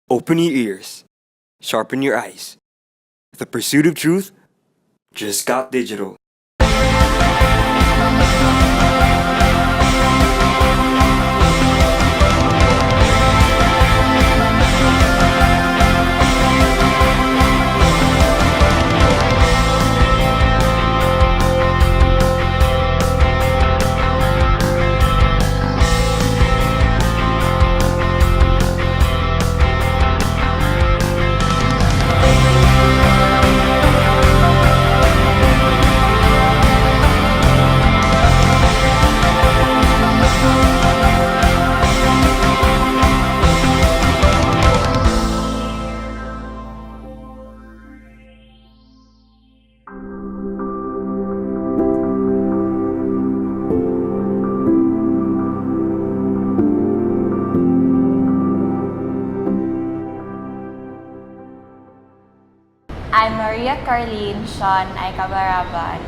Open your ears, sharpen your eyes. The pursuit of truth just got digital. I'm Maria Carlene Sean Aikabaraban.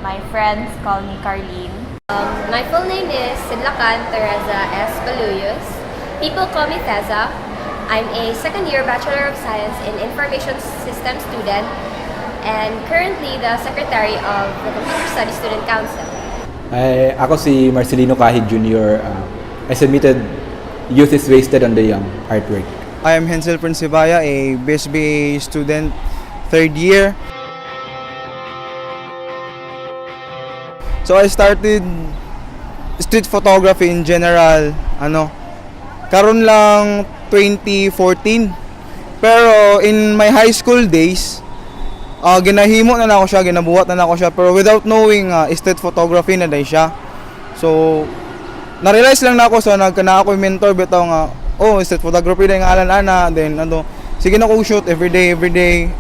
My friends call me Carlene. My full name is Sidlacan Teresa S. Baluyos. People call me Teza. I'm a second-year Bachelor of Science in Information Systems student and currently the Secretary of the Computer Studies Student Council. Ako si Marcelino Kahid Jr. I submitted Youth is Wasted on the Young artwork. I am Hensel Principaya, a BSBA student, third year. So I started street photography in general, karon lang 2014. Pero in my high school days, ginahimo na ako siya, ginabuhat na ako siya, pero without knowing street photography na day siya. So na-realize lang na ako, so nagkana ako yung mentor bitaw nga, street photography na yung alan ana, then sige na ko shoot everyday,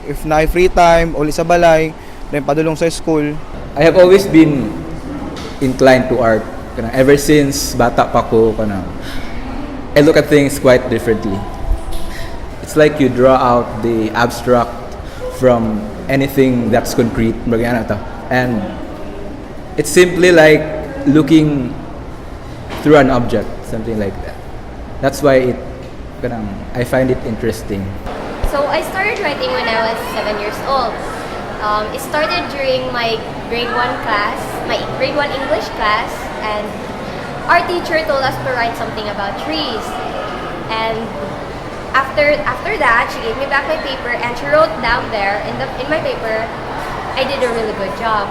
if na free time, uli sa balay, then padulong sa school. I have always been inclined to art. Ever since bata pa ko, I look at things quite differently. It's like you draw out the abstract from anything that's concrete, and it's simply like looking through an object, something like that. That's why I find it interesting. So I started writing when I was 7 years old. It started during my grade 1 class, my grade 1 English class, and our teacher told us to write something about trees. And after that, she gave me back my paper and she wrote down there in my paper, I did a really good job.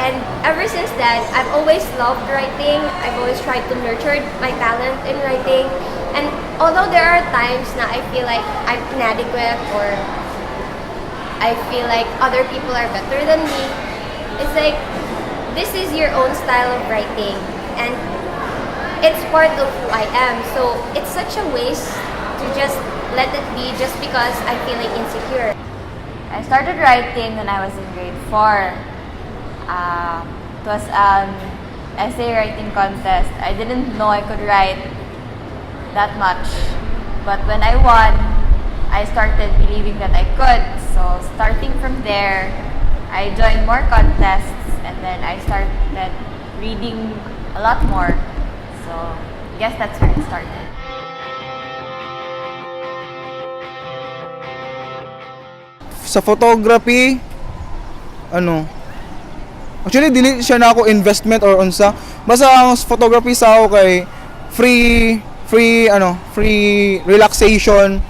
And ever since then, I've always loved writing. I've always tried to nurture my talent in writing. And although there are times na I feel like I'm inadequate or I feel like other people are better than me, it's like, this is your own style of writing. And it's part of who I am. So it's such a waste to just let it be just because I'm feeling insecure. I started writing when I was in grade 4. It was an essay writing contest. I didn't know I could write that much. But when I won, I started believing that I could. So starting from there, I joined more contests and then I started reading a lot more. So I guess that's where it started. Sa photography, actually dili siya na ako investment or unsa. Basta ang photography sa ako kay free relaxation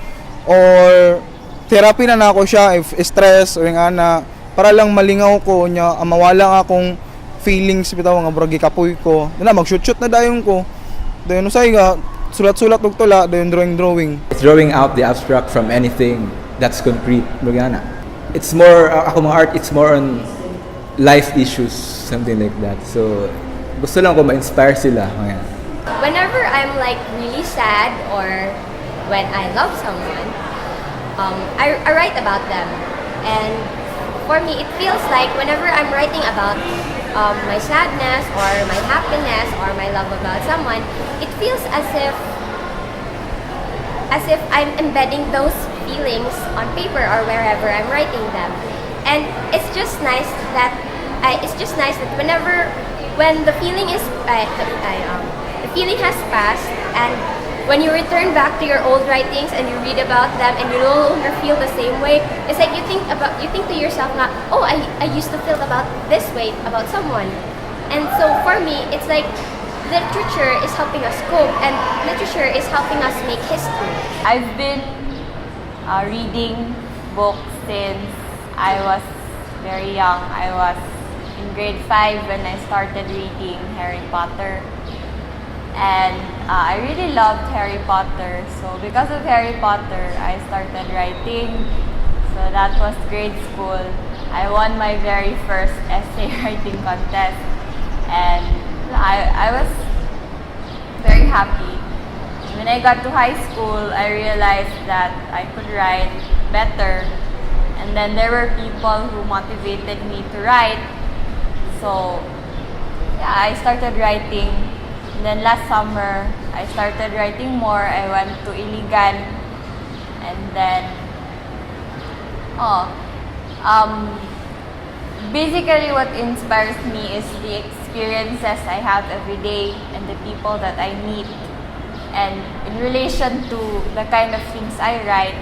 or therapy na ako siya if stress or ana, para lang malingaw ko nya, mawala nga akong feelings bitaw nga bragi kapoy ko. Na mag-shoot na dayon ko. Dayon usay ga sulat-sulat og tula, dayon drawing. It's drawing out the abstract from anything that's concrete. It's more, ako mga art, it's more on life issues, something like that. So, gusto lang ko ma-inspire sila. Whenever I'm like really sad or when I love someone, I write about them. And for me, it feels like whenever I'm writing about my sadness or my happiness or my love about someone, it feels as if I'm embedding those feelings on paper or wherever I'm writing them. And it's just nice that when the feeling is the feeling has passed and when you return back to your old writings and you read about them and you no longer feel the same way, it's like you think to yourself, not, oh, I used to feel about this way about someone. And so for me, it's like literature is helping us cope, and literature is helping us make history. I've been reading books since I was very young. I was in grade 5 when I started reading Harry Potter. And I really loved Harry Potter. So because of Harry Potter, I started writing. So that was grade school. I won my very first essay writing contest. And I was very happy. When I got to high school, I realized that I could write better. And then there were people who motivated me to write. So yeah, I started writing. And then last summer, I started writing more. I went to Iligan. And then, basically what inspires me is the experiences I have every day and the people that I meet. And in relation to the kind of things I write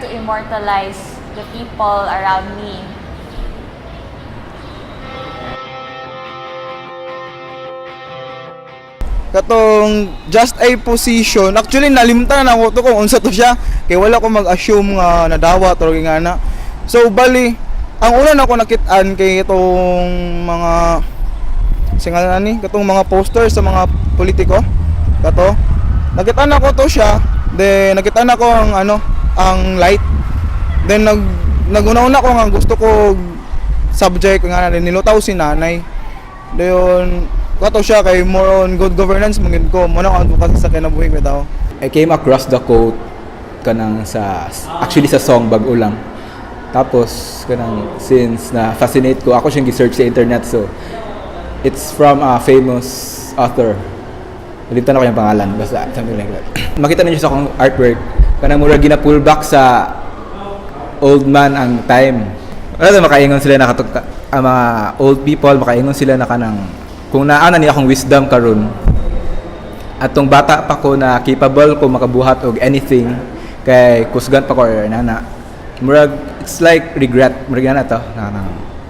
to immortalize the people around me. Katong just a position, actually nalimutan na ako to kung unsa to siya kay wala ko mag-assume nga nadawat or nga na. So bali, ang una na ko nakit-an kay itong mga singalan ni katong mga posters sa mga politiko. Kato, nakita-an ako to siya, then nakita-an ako ang light. Then naguna-una ko nga gusto ko subject nga nilutaw si nanay. Dayon kato siya kay more on good governance mangin ko mo na advocacy sa kinabuhi bitaw. I came across the quote kanang actually sa song bago lang. Tapos kanang since na fascinate ko, ako siyang gi-search sa internet, so it's from a famous author. Nalimutan ako yung pangalan, basta something like that. Makita niyo sa akong artwork, kanang mura gina-pull back sa old man ang time. Ano makaingon sila na ang mga old people, makaingon sila na kanang kung naana niya akong wisdom karon atong bata pa ko na capable ko makabuhat og anything kay kusgan pa ko nana murag it's like regret murag na to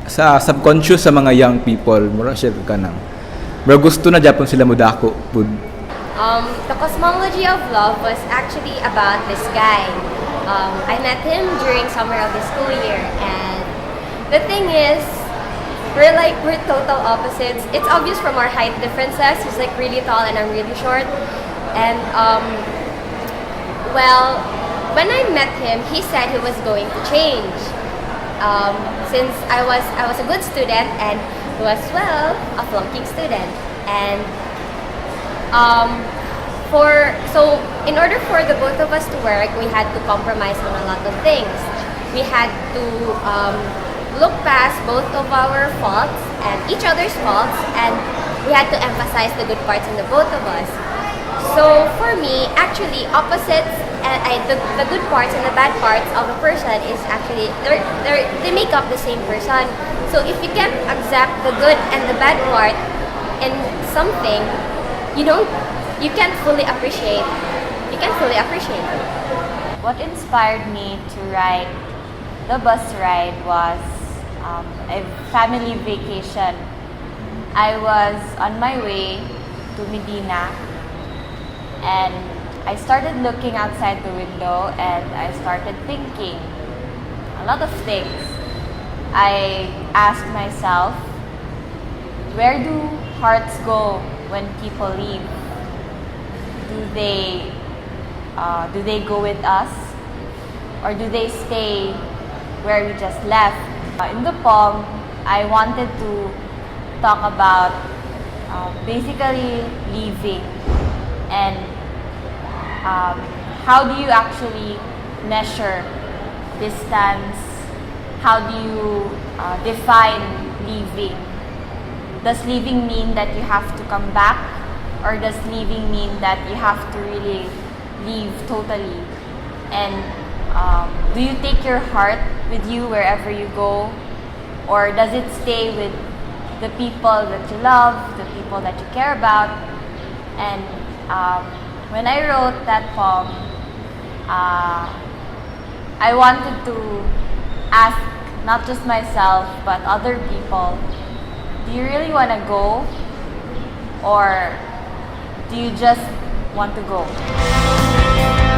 sa subconscious sa mga young people murag siya kanang murag gusto na japon sila mudako pud. The cosmology of love was actually about this guy. I met him during summer of the school year, and the thing is, we're total opposites. It's obvious from our height differences. He's like really tall and I'm really short. And well, when I met him, he said he was going to change. Since I was a good student and he was a flunking student. And so in order for the both of us to work, we had to compromise on a lot of things. We had to look past both of our faults and each other's faults, and we had to emphasize the good parts in the both of us. So for me, actually, opposites, the good parts and the bad parts of a person is actually they make up the same person. So if you can't accept the good and the bad part in something, you can't fully appreciate. You can't fully appreciate it. What inspired me to write the bus ride was a family vacation. I was on my way to Medina, and I started looking outside the window and I started thinking a lot of things. I asked myself, where do hearts go when people leave? Do they go with us, or do they stay where we just left? In the poem, I wanted to talk about basically leaving and how do you actually measure distance? How do you define leaving? Does leaving mean that you have to come back, or does leaving mean that you have to really leave totally? And do you take your heart with you wherever you go, or does it stay with the people that you love, the people that you care about? And when I wrote that poem, I wanted to ask not just myself but other people, do you really want to go, or do you just want to go?